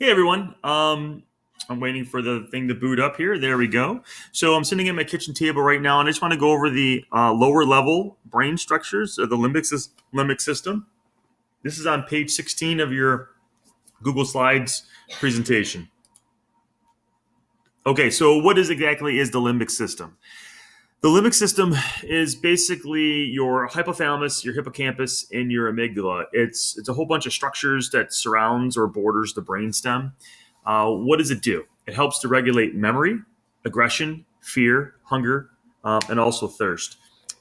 Hey everyone. I'm waiting for the thing to boot up here. There we go. So I'm sitting at my kitchen table right now, and I just want to go over the lower level brain structures of the limbic system. This is on page 16 of your Google Slides presentation. Okay, so what exactly is the limbic system? The limbic system is basically your hypothalamus, your hippocampus, and your amygdala. It's a whole bunch of structures that surrounds or borders the brainstem. What does it do? It helps to regulate memory, aggression, fear, hunger, and also thirst.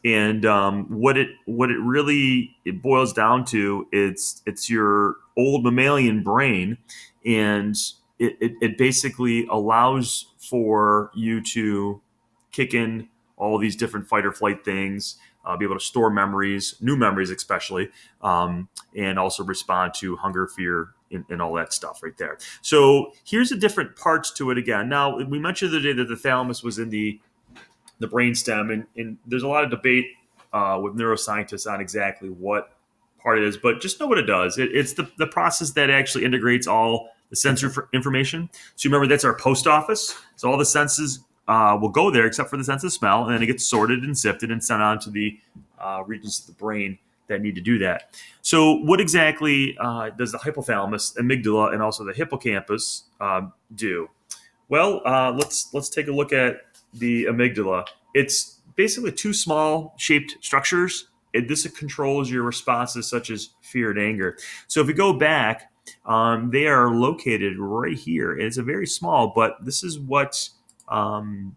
And what it really it boils down to, it's your old mammalian brain, and it basically allows for you to kick in all these different fight or flight things, be able to store memories, new memories especially, and also respond to hunger, fear, and all that stuff right there. So here's the different parts to it again. Now, we mentioned the other day that the thalamus was in the brainstem, and there's a lot of debate with neuroscientists on exactly what part it is, but just know what it does. It's the process that actually integrates all the sensory information. So remember, that's our post office. So all the senses will go there except for the sense of smell, and then it gets sorted and sifted and sent on to the regions of the brain that need to do that. So what exactly does the hypothalamus, amygdala, and also the hippocampus do? Well, let's take a look at the amygdala. It's basically two small shaped structures. This controls your responses such as fear and anger. So if we go back, they are located right here. And it's a very small, but um,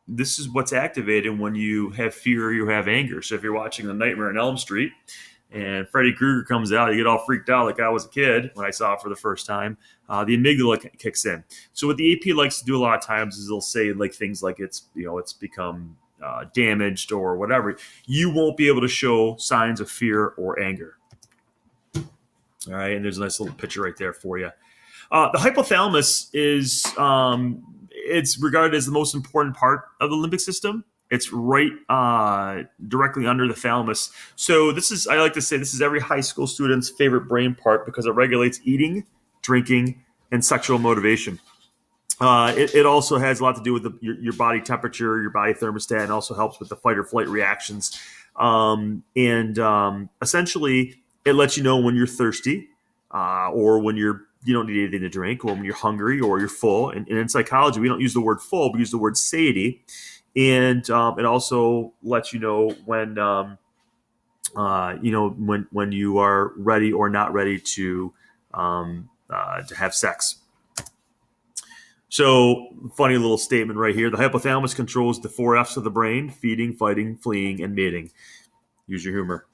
this is what's activated when you have fear or you have anger. So if you're watching The Nightmare on Elm Street and Freddy Krueger comes out, you get all freaked out like I was a kid when I saw it for the first time. The amygdala kicks in. So what the AP likes to do a lot of times is they'll say like things like it's become damaged or whatever. You won't be able to show signs of fear or anger. All right, and there's a nice little picture right there for you. The hypothalamus is it's regarded as the most important part of the limbic system. It's right directly under the thalamus. So I like to say, this is every high school student's favorite brain part because it regulates eating, drinking, and sexual motivation. It also has a lot to do with your body temperature, your body thermostat, and also helps with the fight or flight reactions. And essentially, it lets you know when you're thirsty, or when you don't need anything to drink, or when you're hungry or you're full. And in psychology, we don't use the word full, we use the word satiety. And it also lets you know when you are ready or not ready to have sex. So, funny little statement right here. The hypothalamus controls the four F's of the brain: feeding, fighting, fleeing, and mating. Use your humor.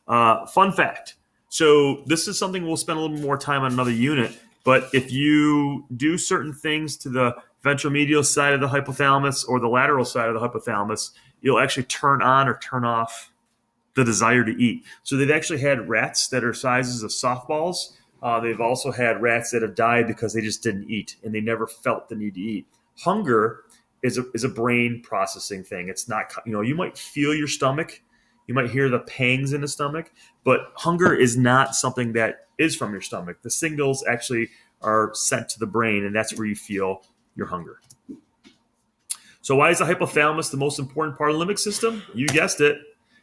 Fun fact. So, this is something we'll spend a little more time on another unit. But if you do certain things to the ventromedial side of the hypothalamus or the lateral side of the hypothalamus, you'll actually turn on or turn off the desire to eat. So, they've actually had rats that are sizes of softballs. They've also had rats that have died because they just didn't eat and they never felt the need to eat. Hunger is a brain processing thing. It's not, you might feel your stomach, you might hear the pangs in the stomach, but hunger is not something that is from your stomach. The signals actually are sent to the brain, and that's where you feel your hunger. So, why is the hypothalamus the most important part of the limbic system? You guessed it,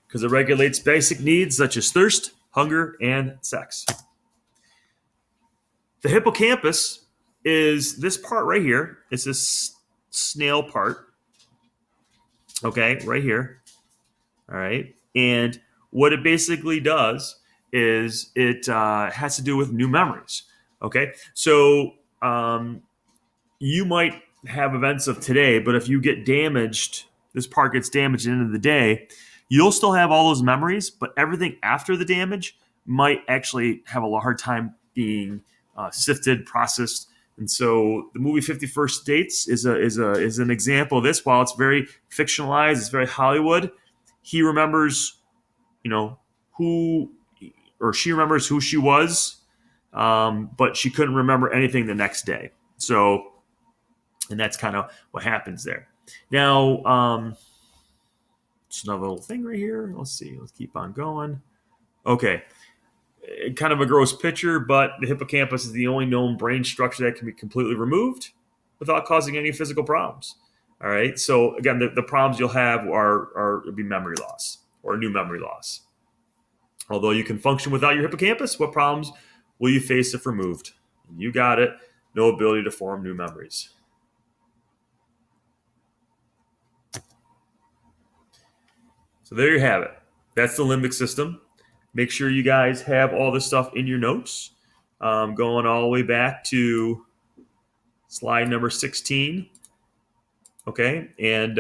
because it regulates basic needs such as thirst, hunger, and sex. The hippocampus is this part right here. It's this snail part. Okay, right here. All right. And what it basically does is it has to do with new memories. Okay. So you might have events of today, but if you get damaged, this part gets damaged at the end of the day, you'll still have all those memories, but everything after the damage might actually have a hard time being sifted, processed. And so the movie 51st Dates is an example of this. While it's very fictionalized, it's very Hollywood, he remembers, who, or she remembers who she was, but she couldn't remember anything the next day. So, and that's kind of what happens there. Now, just another little thing right here. Let's see. Let's keep on going. Okay. kind of a gross picture, but the hippocampus is the only known brain structure that can be completely removed without causing any physical problems. All right. So again, the problems you'll have are be memory loss or new memory loss. Although you can function without your hippocampus, what problems will you face if removed? You got it. No ability to form new memories. So there you have it. That's the limbic system. Make sure you guys have all this stuff in your notes, going all the way back to slide number 16. Okay, and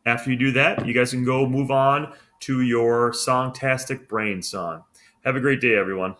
after you do that, you guys can go move on to your Songtastic Brain song. Have a great day, everyone.